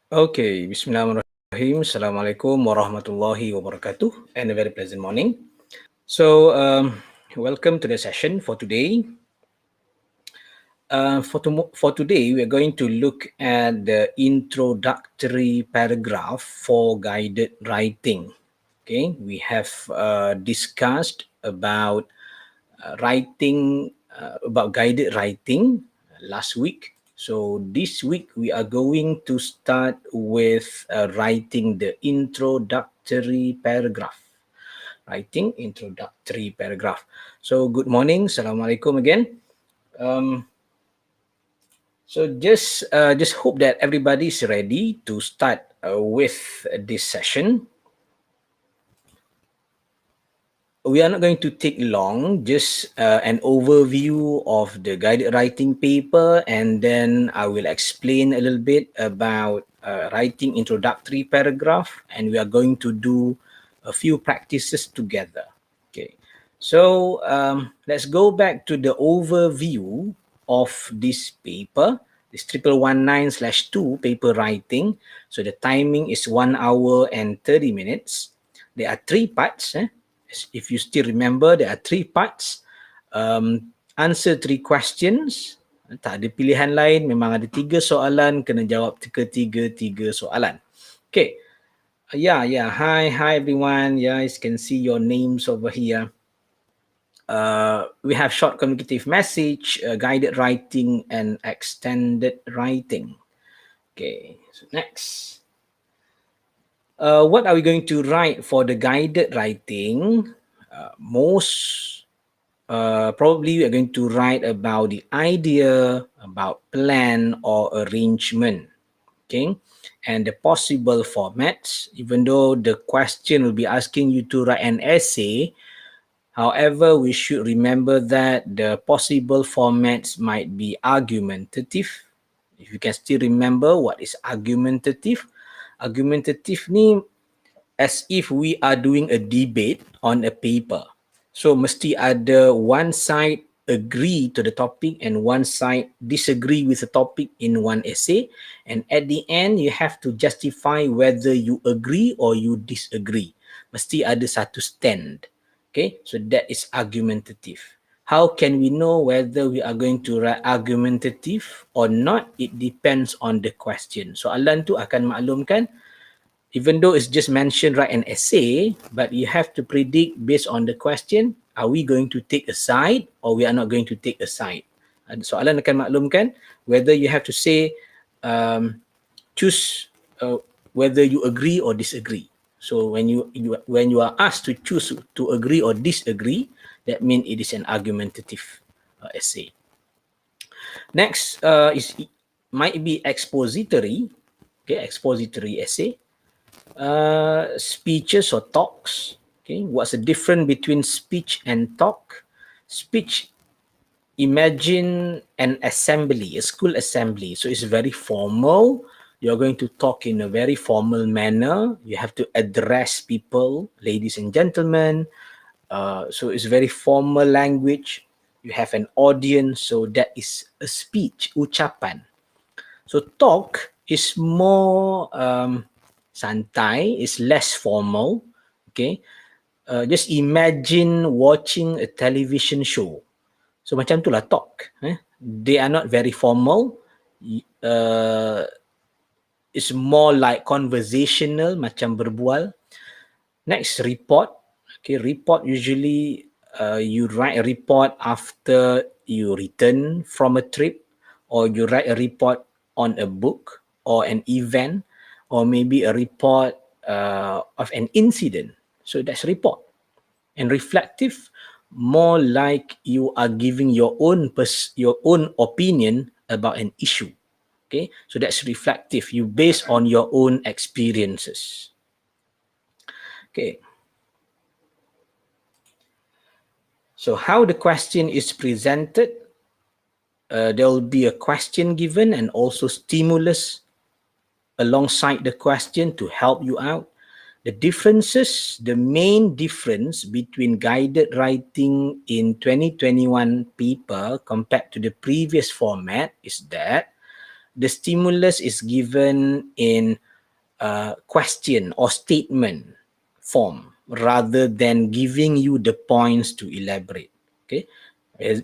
Okay, Bismillahirrahmanirrahim. Assalamualaikum warahmatullahi wabarakatuh, and a very pleasant morning. So, welcome to the session for today. For today, we are going to look at the introductory paragraph for guided writing. Okay, we have discussed about about guided writing last week. So this week we are going to start with writing the introductory paragraph. Writing introductory paragraph. So good morning, Assalamualaikum again. Um, so just hope that everybody is ready to start with this session. We are not going to take long, just an overview of the guided writing paper, and then I will explain a little bit about writing introductory paragraph, and we are going to do a few practices together. Okay, so let's go back to the overview of this paper, this 1119/2 paper writing. So the timing is 1 hour and 30 minutes. There are 3 parts. If you still remember, there are 3 parts. Answer 3 questions. Tak ada pilihan lain, memang ada 3 soalan, kena jawab ketiga-tiga soalan. Okay. Yeah. Hi everyone. Yeah, you can see your names over here. We have short communicative message, guided writing, and extended writing. Okay, so next. What are we going to write for the guided writing? Probably we are going to write about the idea, about plan or arrangement. Okay, and the possible formats. Even though the question will be asking you to write an essay, however, we should remember that the possible formats might be argumentative. If you can still remember what is argumentative. Argumentative ni as if we are doing a debate on a paper. So mesti ada one side agree to the topic and one side disagree with the topic in one essay, and at the end you have to justify whether you agree or you disagree. Mesti ada satu stand. Okay, so that is argumentative. How can we know whether we are going to write argumentative or not? It depends on the question. Soalan tu akan maklumkan. Even though it's just mentioned write an essay, but you have to predict based on the question, are we going to take a side or we are not going to take a side. Soalan akan maklumkan whether you have to say choose whether you agree or disagree. So when you are asked to choose to agree or disagree, that means it is an argumentative essay. Next might be expository. Okay, expository essay. Speeches or talks. Okay, what's the difference between speech and talk? Speech, imagine an assembly, a school assembly. So it's very formal. You're going to talk in a very formal manner. You have to address people, ladies and gentlemen. So it's very formal language. You have an audience, so that is a speech, ucapan. So talk is more santai, is less formal. Okay, just imagine watching a television show. So macam tu lah talk. They are not very formal. It's more like conversational, macam berbual. Next, report. Okay, report usually you write a report after you return from a trip, or you write a report on a book or an event, or maybe a report of an incident. So that's report. And reflective, more like you are giving your own opinion about an issue. Okay, so that's reflective. You base on your own experiences. Okay. So how the question is presented, there will be a question given and also stimulus alongside the question to help you out. The differences, the main difference between guided writing in 2021 paper compared to the previous format is that the stimulus is given in question or statement form rather than giving you the points to elaborate. Okay,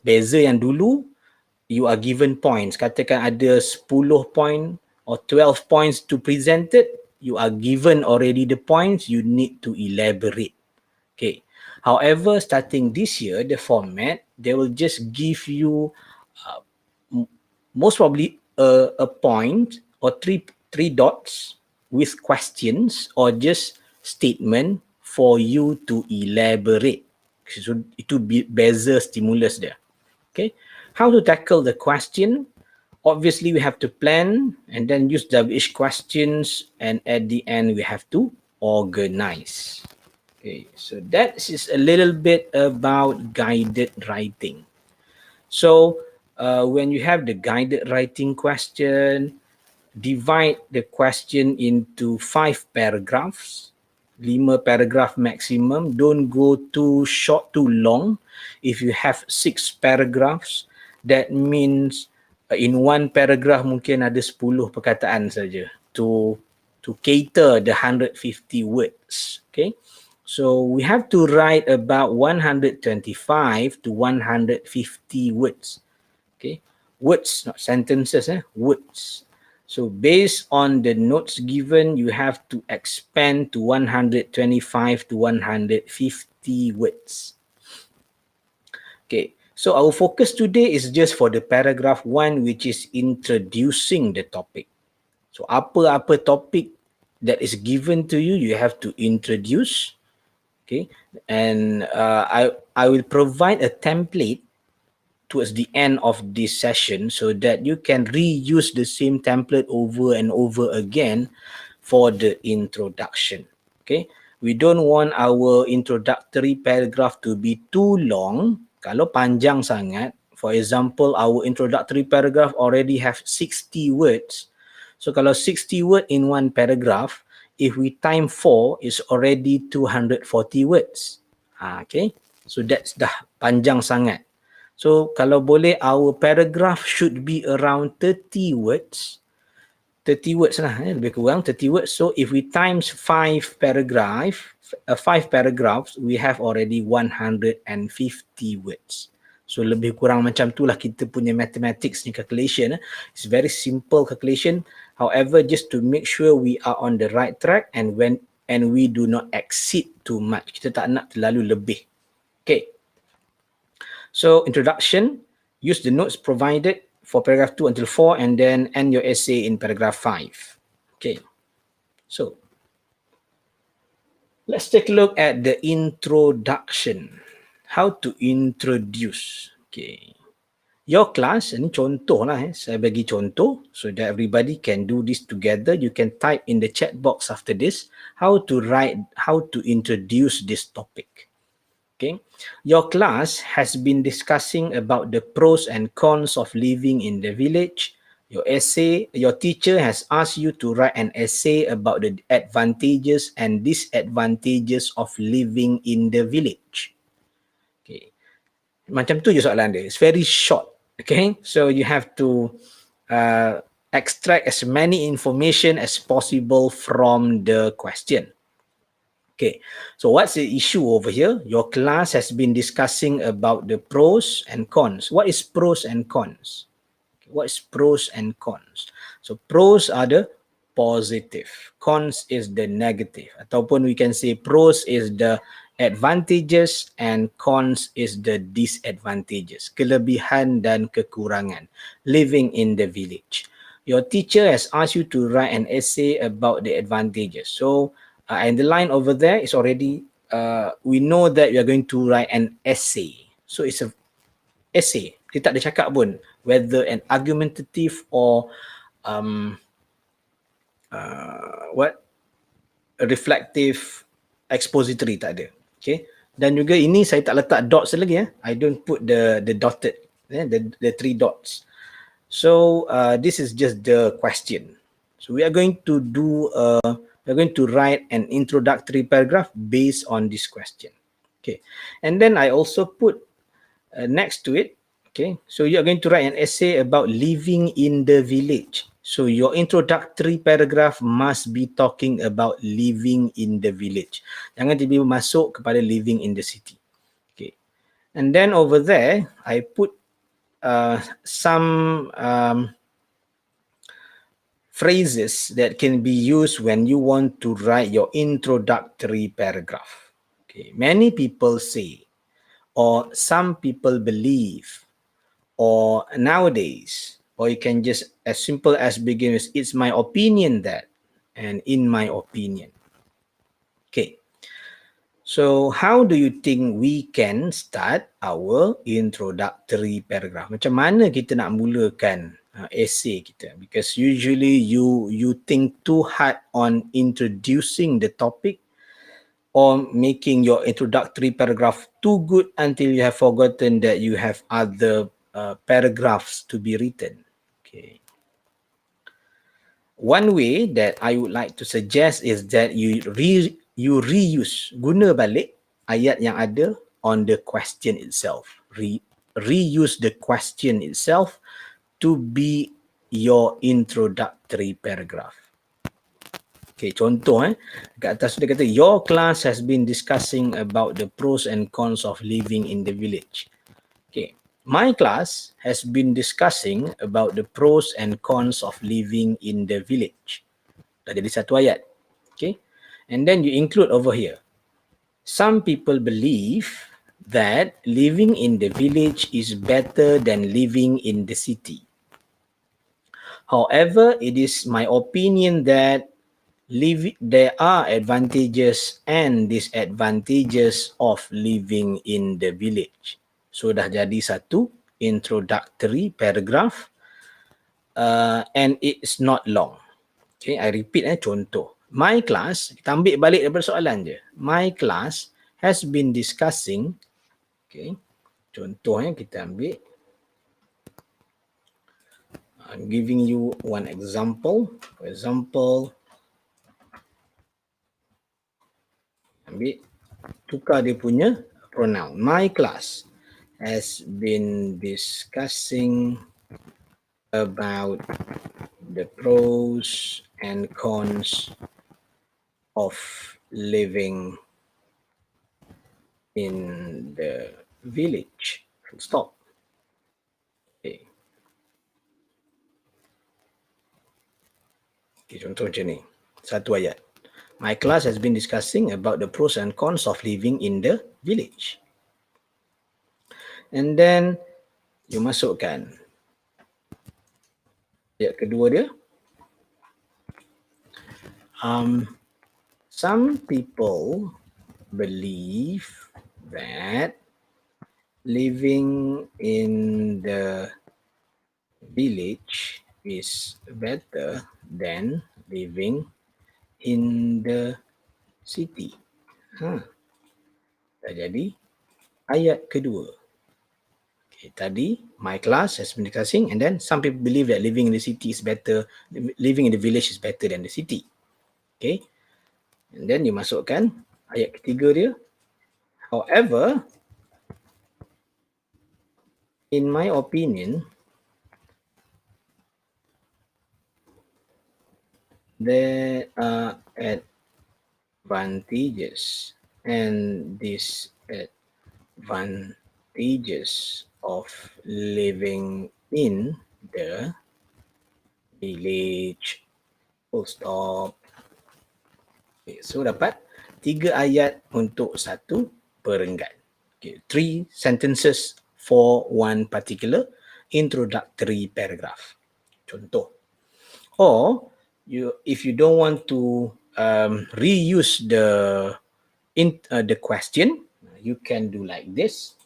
beza yang dulu you are given points, katakan ada 10 point or 12 points to present it, you are given already the points, you need to elaborate. Okay, however, starting this year, the format, they will just give you most probably a point or three dots with questions or just statement for you to elaborate. So itu beza stimulus dia. Okay, how to tackle the question? Obviously, we have to plan and then use WH questions, and at the end, we have to organize. Okay, so that is a little bit about guided writing. So when you have the guided writing question, divide the question into 5 paragraphs, 5 paragraph maximum. Don't go too short, too long. If you have 6 paragraphs, that means in one paragraph mungkin ada 10 perkataan saja to cater the 150 words. Okay, so we have to write about 125 to 150 words. Okay, words, not sentences, words. So based on the notes given, you have to expand to 125 to 150 words. Okay, so our focus today is just for the paragraph 1, which is introducing the topic. So apa-apa topic that is given to you, you have to introduce. Okay, and I will provide a template towards the end of this session so that you can reuse the same template over and over again for the introduction. Okay, we don't want our introductory paragraph to be too long. Kalau panjang sangat, for example, our introductory paragraph already have 60 words. So kalau 60 word in one paragraph, if we time 4, it's already 240 words. Okay, so that's dah panjang sangat. So kalau boleh, our paragraph should be around 30 words. 30 words lah, lebih kurang 30 words. So if we times 5 paragraphs, we have already 150 words. So lebih kurang macam tu lah kita punya mathematics ni calculation. It's very simple calculation. However, just to make sure we are on the right track and we do not exceed too much. Kita tak nak terlalu lebih. Okay. So introduction, use the notes provided for paragraph 2 until 4 and then end your essay in paragraph 5. Okay. So let's take a look at the introduction. How to introduce. Okay. Your class, ini contoh lah, saya bagi contoh so that everybody can do this together. You can type in the chat box after this how to introduce this topic. Okay, your class has been discussing about the pros and cons of living in the village. Your teacher has asked you to write an essay about the advantages and disadvantages of living in the village. Okay, macam tu je soalan dia. It's very short. Okay, so you have to extract as many information as possible from the question. Okay, so what's the issue over here? Your class has been discussing about the pros and cons. What is pros and cons? What is pros and cons? So pros are the positive, cons is the negative. Ataupun we can say pros is the advantages and cons is the disadvantages, kelebihan dan kekurangan living in the village. Your teacher has asked you to write an essay about the advantages. So and the line over there is already, we know that we are going to write an essay. So it's a essay. Dia tak ada cakap pun whether an argumentative or a reflective, expository, tak ada. Okay. Dan juga ini saya tak letak dots lagi. I don't put the dotted, the 3 dots. So this is just the question. So we are going to write an introductory paragraph based on this question. Okay, and then I also put next to it, Okay, so you are going to write an essay about living in the village. So your introductory paragraph must be talking about living in the village. Jangan tiba-tiba masuk kepada living in the city. Okay, and then over there, I put some phrases that can be used when you want to write your introductory paragraph. Okay, many people say, or some people believe, or nowadays, or you can just as simple as begin with, it's my opinion that, and in my opinion. Okay, so how do you think we can start our introductory paragraph? Macam mana kita nak mulakan essay kita? Because usually you think too hard on introducing the topic, or making your introductory paragraph too good until you have forgotten that you have other paragraphs to be written. Okay. One way that I would like to suggest is that you reuse, guna balik ayat yang ada on the question itself. Reuse the question itself to be your introductory paragraph. Okay, contoh kat atas dia kata, your class has been discussing about the pros and cons of living in the village. Okay, my class has been discussing about the pros and cons of living in the village. Dah jadi satu ayat. Okay, and then you include over here, some people believe that living in the village is better than living in the city. However, it is my opinion that there are advantages and disadvantages of living in the village. So dah jadi satu introductory paragraph, and it's not long. Okay, I repeat contoh. My class, kita ambil balik daripada soalan je. My class has been discussing, okay, contohnya kita ambil, I'm giving you one example. For example, ambil, tukar dia punya pronoun. My class has been discussing about the pros and cons of living in the village. Full stop. Okay. Okay, contoh macam ni. Satu ayat. My class has been discussing about the pros and cons of living in the village. And then you masukkan ayat kedua dia. Some people believe that living in the village is better than living in the city. Dah jadi ayat kedua. Okay, tadi my class has been discussing, and then some people believe that living in the city is better, living in the village is better than the city. Okay, and then you masukkan ayat ketiga dia. However, in my opinion, there are advantages and disadvantages of living in the village. Full stop. Okay, so dapat 3 ayat untuk satu perenggan. Okay, 3 sentences for one particular introductory paragraph. Contoh. Or if you don't want to reuse the question, you can do like this.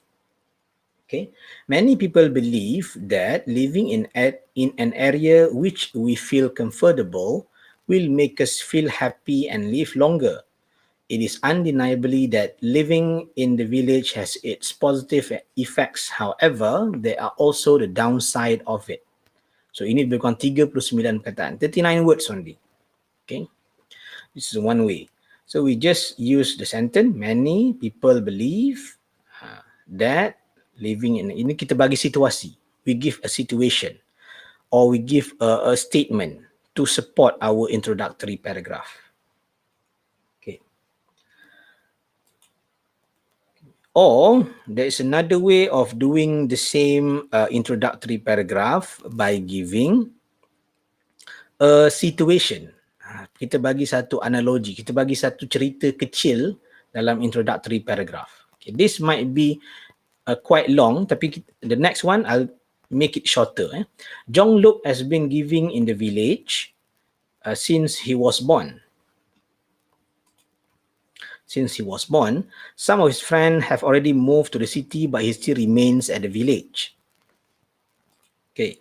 Okay, many people believe that living in an area which we feel comfortable will make us feel happy and live longer. It is undeniably that living in the village has its positive effects. However, there are also the downside of it. So ini lebih kurang 39 perkataan, 39 words only. Okay, this is one way. So we just use the sentence, many people believe that living in, ini kita bagi situasi. We give a situation or we give a statement to support our introductory paragraph. Okay. Or there is another way of doing the same introductory paragraph by giving a situation. Kita bagi satu analogi, kita bagi satu cerita kecil dalam introductory paragraph. Okay, this might be quite long, tapi the next one I'll make it shorter. Jong Luk has been living in the village since he was born. Since he was born, some of his friends have already moved to the city, but he still remains at the village. Okay.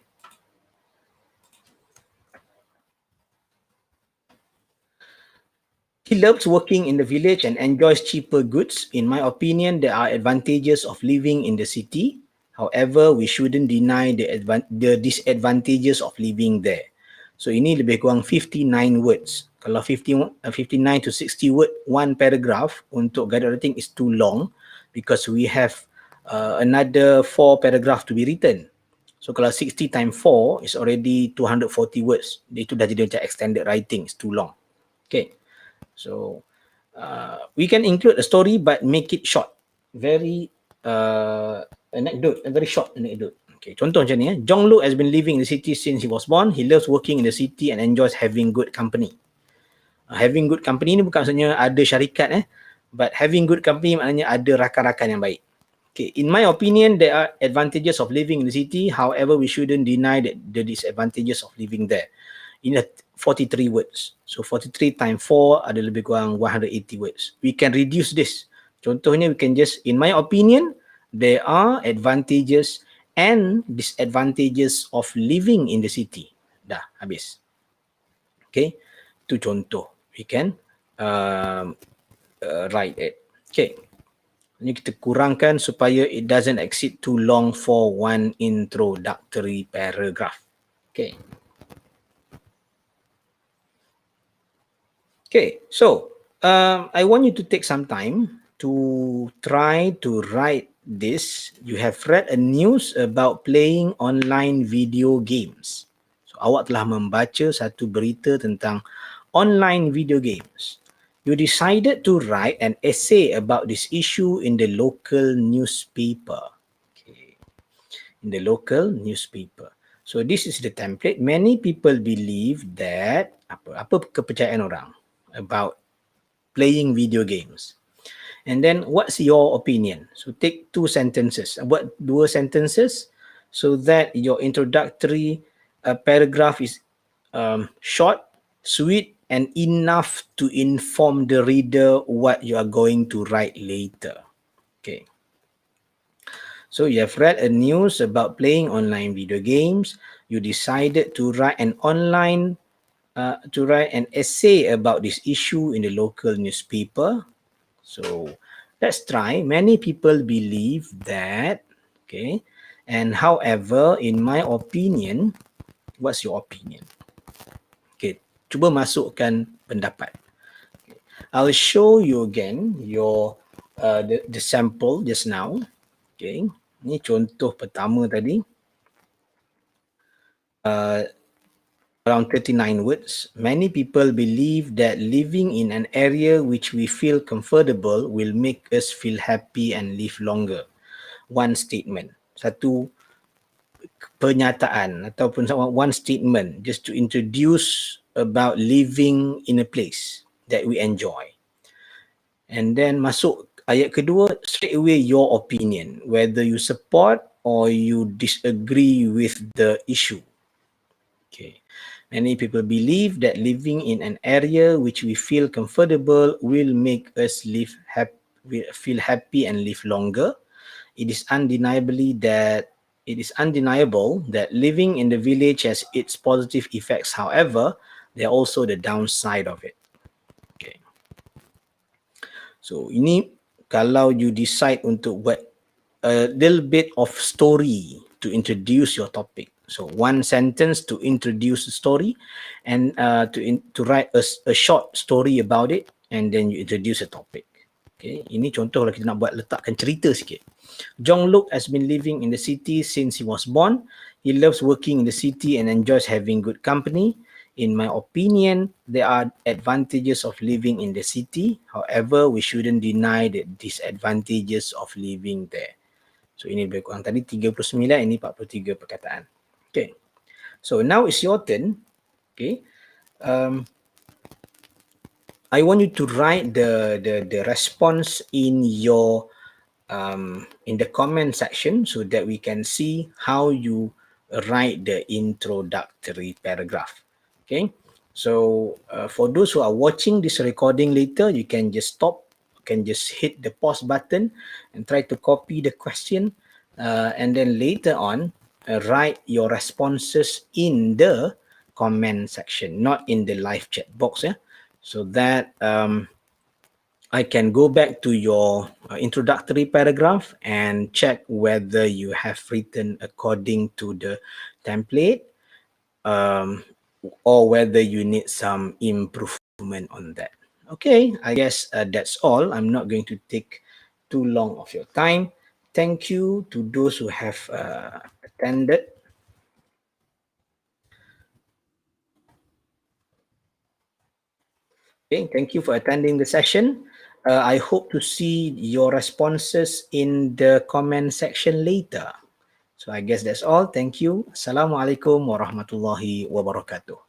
He loves working in the village and enjoys cheaper goods. In my opinion, there are advantages of living in the city. However, we shouldn't deny the disadvantages of living there. So ini lebih kurang 59 words. Kalau 59 to 60 word, one paragraph untuk guided writing is too long because we have another 4 paragraph to be written. So kalau 60 times 4 is already 240 words. Itu dah jadi macam extended writing, it's too long. Okay. So we can include a story but make it short. Very anecdote, a very short anecdote. Okay, contoh macam ni. Jong Luk has been living in the city since he was born. He loves working in the city and enjoys having good company. Having good company ni bukan maksudnya ada syarikat but having good company maknanya ada rakan-rakan yang baik. Okay, in my opinion, there are advantages of living in the city. However, we shouldn't deny that the disadvantages of living there. Ini 43 words. So 43 times 4 ada lebih kurang 180 words. We can reduce this. Contohnya we can just, in my opinion, there are advantages and disadvantages of living in the city. Dah, habis. Okay, itu contoh. We can write it. Okay, ini kita kurangkan supaya it doesn't exceed too long for one introductory paragraph. Okay. Okay, so I want you to take some time to try to write this. You have read a news about playing online video games. So awak telah membaca satu berita tentang online video games. You decided to write an essay about this issue in the local newspaper. Okay. In the local newspaper. So this is the template. Many people believe that apa kepercayaan orang about playing video games. And then what's your opinion? So take 2 sentences. Buat 2 sentences so that your introductory paragraph is short, sweet, and enough to inform the reader what you are going to write later. Okay. So you have read a news about playing online video games. You decided to write an essay about this issue in the local newspaper. So let's try. Many people believe that, okay, and however, in my opinion, what's your opinion? Okay, cuba masukkan pendapat. Okay. I'll show you again your the sample just now. Okay, ini contoh pertama tadi. Around 39 words. Many people believe that living in an area which we feel comfortable will make us feel happy and live longer. One statement. Satu pernyataan ataupun one statement just to introduce about living in a place that we enjoy. And then masuk ayat kedua, straight away your opinion, whether you support or you disagree with the issue. Okay. Many people believe that living in an area which we feel comfortable will make us feel happy and live longer. It is undeniable that living in the village has its positive effects. However, there are also the downside of it. Okay. So ini kalau you decide untuk buat a little bit of story to introduce your topic. So one sentence to introduce the story and to write a short story about it, and then you introduce a topic. Okay, ini contoh kalau kita nak buat letakkan cerita sikit. Jong Luk has been living in the city since he was born. He loves working in the city and enjoys having good company. In my opinion, there are advantages of living in the city. However, we shouldn't deny the disadvantages of living there. So ini lebih kurang tadi 39, ini 43 perkataan. Okay. So now it's your turn. Okay. I want you to write the response in your in the comment section so that we can see how you write the introductory paragraph. Okay, so for those who are watching this recording later, you can just stop, you can just hit the pause button and try to copy the question, and then later on write your responses in the comment section, not in the live chat box, yeah, so that I can go back to your introductory paragraph and check whether you have written according to the template, or whether you need some improvement on that. Okay, I guess that's all. I'm not going to take too long of your time. Thank you to those who have attended. Okay, thank you for attending the session. I hope to see your responses in the comment section later. So I guess that's all. Thank you. Assalamualaikum warahmatullahi wabarakatuh.